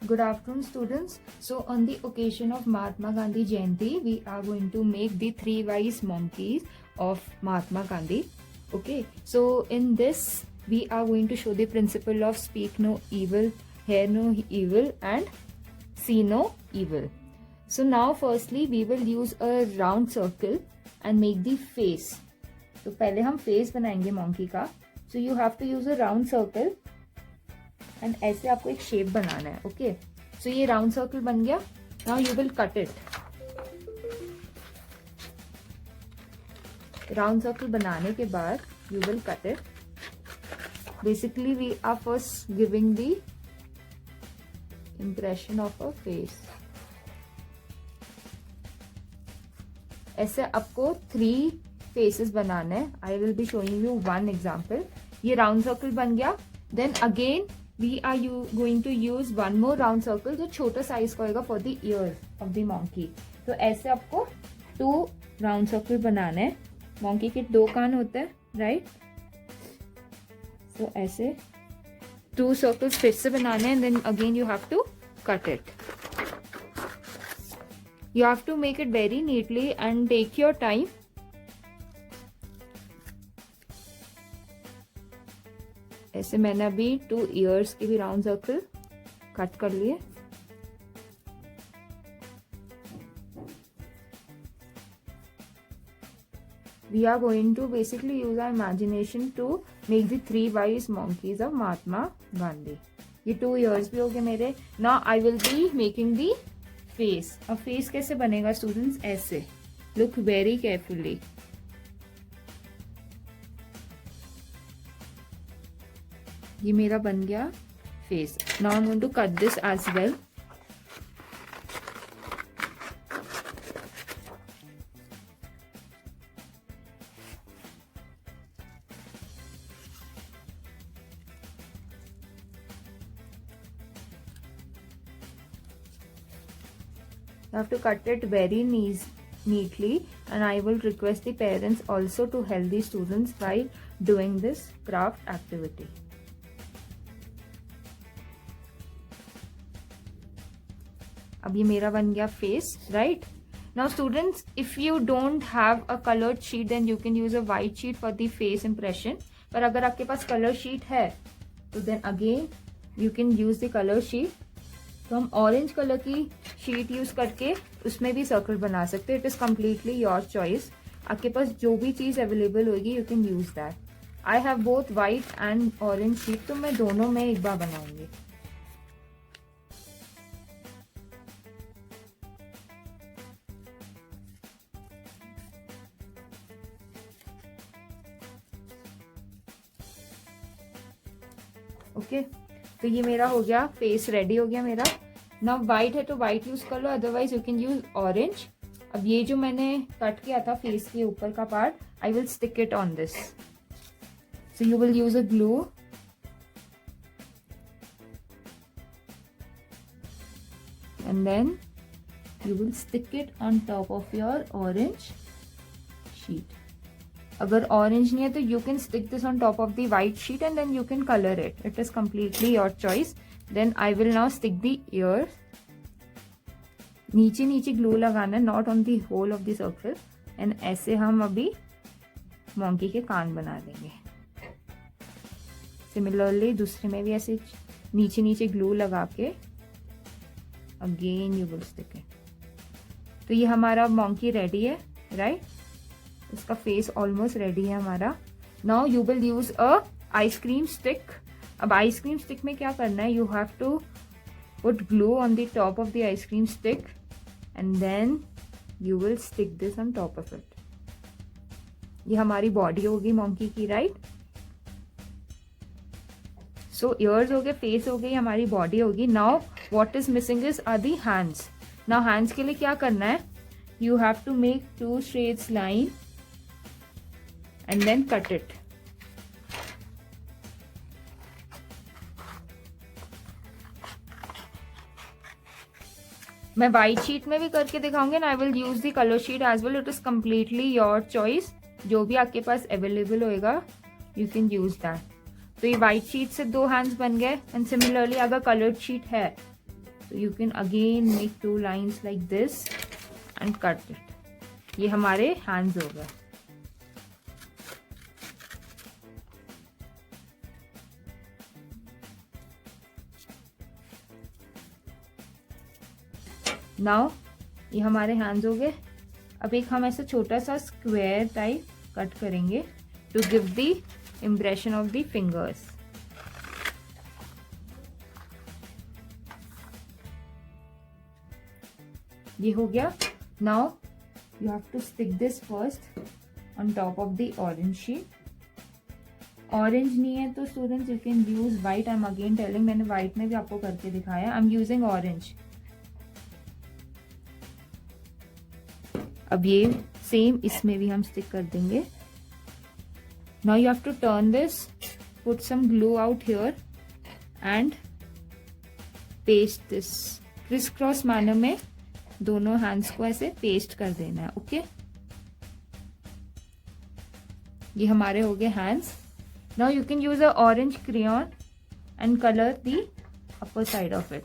Good afternoon, students. So, on the occasion of Mahatma Gandhi Jayanti, we are going to make the three wise monkeys of Mahatma Gandhi. Okay, so in this, we are going to show the principle of speak no evil, hear no evil, and see no evil. So, now, firstly, we will use a round circle and make the face. तो पहले हम face बनाएंगे monkey का. So, you have to use a round circle. And ऐसे आपको एक shape बनाना है. Okay, सो ये राउंड सर्कल बन गया. Now you will cut it. Round circle बनाने के बाद you will cut it. Basically we are first giving the impression of a face. ऐसे आपको 3 फेसेस बनाना है. I will be showing you one example. ये राउंड सर्कल बन गया. Then again we are going to use one more round circle जो छोटा size का होगा for the ears of the monkey. तो ऐसे आपको 2 round circle बनाना है. monkey के 2 कान होते हैं, राइट? तो ऐसे 2 circles फिर से बनाने हैं. then again you have to cut it. You have to make it very neatly and take your time. ऐसे मैंने अभी 2 ईयर्स के भी राउंड सर्कल कट कर लिए. We are going to basically use our imagination to make the 3 wise monkeys of Mahatma Gandhi. ये 2 years भी हो गए मेरे. Now I will be making the face. अब फेस कैसे बनेगा स्टूडेंट्स? ऐसे. Look very carefully. ये मेरा बन गया face. Now I am going to cut this as well. You have to cut it very neatly, and I will request the parents also to help the students while doing this craft activity. अब ये मेरा बन गया face, right? Now students, if you don't have a coloured sheet then you can use a white sheet for the face impression. पर अगर आपके पास colour sheet है तो then again you can use the colour sheet. तो हम orange colour की sheet use करके उसमें भी सर्कल बना सकते हैं. It is completely your choice. आपके पास जो भी चीज अवेलेबल होगी you can use that. I have both white and orange sheet, तो मैं दोनों में एक बार बनाऊंगी. ओके, तो ये मेरा हो गया फेस, रेडी हो गया मेरा. ना वाइट है तो वाइट यूज कर लो, otherwise you can use orange. अब ये जो मैंने कट किया था फेस के ऊपर का part, I will stick it on this. So you will use a glue. And then you will stick it on top of your orange sheet. अगर orange नहीं है तो you can stick this on top of the white sheet and then you can color it. It is completely your choice. Then I will now stick the ears. नीचे नीचे glue लगाना है, not on the whole of the circle. And ऐसे हम अभी monkey के कान बना देंगे. Similarly दूसरे में भी ऐसे नीचे नीचे glue लगा के again you will stick it. तो ये हमारा monkey रेडी है, राइट? इसका फेस ऑलमोस्ट रेडी है हमारा. Now you will use a ice cream stick. अब आइसक्रीम स्टिक में क्या करना है? You have to put glue on the top of the ice cream stick and then you will stick this on top of it. ये हमारी body होगी monkey की, right? सो years हो गए, फेस हो गई, हमारी बॉडी होगी. Now what is missing is are the hands. Now hands के लिए क्या करना है? You have to make 2 straight line and then cut it. मैं वाइट शीट में भी करके दिखाऊंगी ना. I will use the colour sheet as well. It is completely your choice. जो भी आपके पास अवेलेबल होएगा यू कैन यूज दैट. तो ये वाइट शीट से 2 हैंड्स बन गए. एंड सिमिलरली अगर कलर्ड शीट है So you can again make 2 lines like this and cut it. ये हमारे hands हो गए. Now ये हमारे hands हो गए. अब एक हम ऐसा छोटा सा square type कट करेंगे to give the impression of the fingers. ये हो गया. Now you have to stick this first on top of the orange sheet. Orange नहीं है तो students you can use white. I'm again telling, मैंने white में भी आपको करके दिखाया. I'm using orange. अब ये सेम इसमें भी हम स्टिक कर देंगे. Now you have to turn this, put some glue out here and paste this. Criss-cross manner में दोनों हैंड्स को ऐसे पेस्ट कर देना है. ओके, ये हमारे हो गए hands. Now you can use a orange crayon and colour the upper side of it.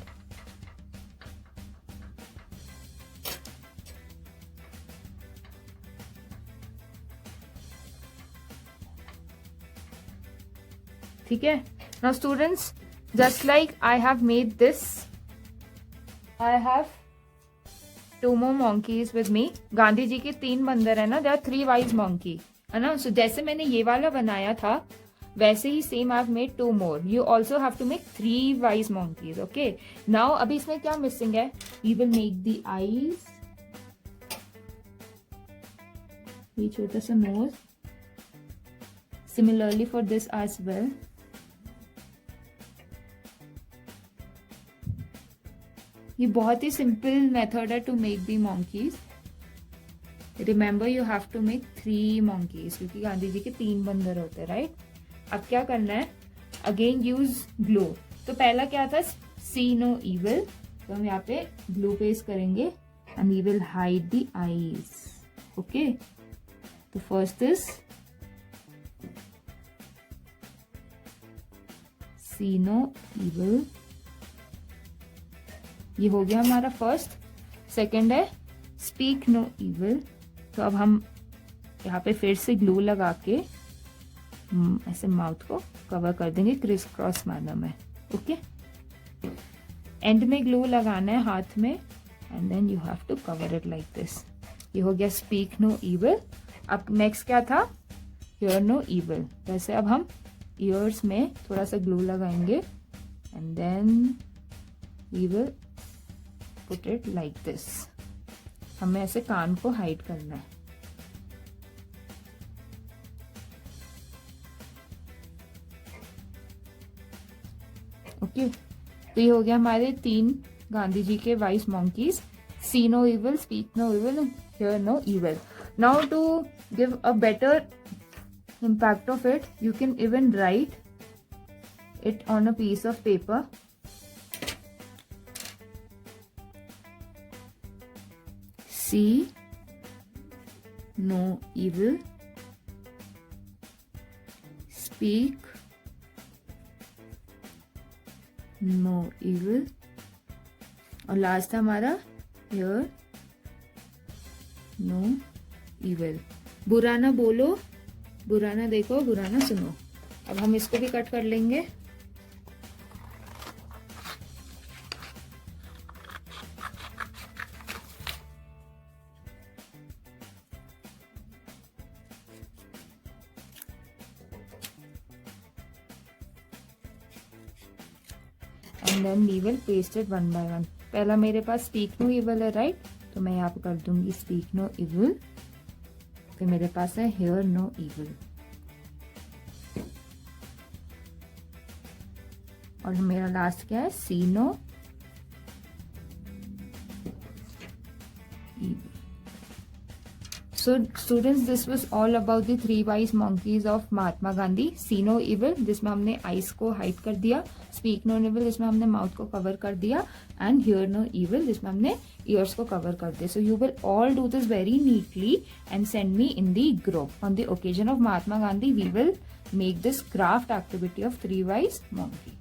ठीक है. Now students, just like I have made this, I have 2 more monkeys with me. Gandhi ji के 3 बंदर है ना, दे आर 3 wise monkey, है ना. सो जैसे मैंने ये वाला बनाया था वैसे ही same I have made 2 more. You also have to make 3 wise monkeys. Okay, now अभी इसमें क्या मिसिंग है? We will make the eyes, ये छोटा सा nose. Similarly for this as well. ये बहुत ही सिंपल मेथड है to make the monkeys. Remember you have to make 3 monkeys क्योंकि गांधी जी के 3 बंदर होते हैं, राइट. अब क्या करना है? Again use glue. तो पहला क्या था? See no evil. तो हम यहाँ पे ग्लू पेस्ट करेंगे and we will hide the eyes. Okay, तो first is see no evil. ये हो गया हमारा फर्स्ट. सेकंड है स्पीक नो इविल. तो अब हम यहाँ पे फिर से ग्लू लगा के ऐसे माउथ को कवर कर देंगे क्रिस क्रॉस मैनर में. ओके, एंड में ग्लू लगाना है हाथ में and then you have to cover it like this. ये हो गया स्पीक नो इविल. अब नेक्स्ट क्या था? Hear no evil. वैसे अब हम ईयर्स में थोड़ा सा ग्लू लगाएंगे and then we will put it like this. हमें ऐसे कान को हाइड करना है. ओके, तो ये हो गया हमारे 3 गांधी जी के wise monkeys. See no evil, speak no evil, hear no evil. Now to give a better impact of it, you can even write it on a piece of paper. See no evil, speak no evil, और last था हमारा here no evil. बुरा ना बोलो, बुरा ना देखो, बुरा ना सुनो. अब हम इसको भी कट कर लेंगे. And then we will paste it one by one. पहला मेरे पास स्पीक नो इविल है, राइट. तो मैं यहाँ पे कर दूंगी स्पीक नो इविल. फिर मेरे पास है हियर नो इविल. और मेरा लास्ट क्या है? See no evil. So students, this was all about the 3 wise monkeys of Mahatma Gandhi. See no evil, जिसमें हमने आईज को हाइड कर दिया. Speak no evil, जिसमें हमने माउथ को कवर कर दिया. And hear no evil, जिसमें हमने ईयर्स को कवर कर दिया. So you will all do this very neatly and send me in the group. On the occasion of Mahatma Gandhi, we will make this craft activity of 3 wise monkey.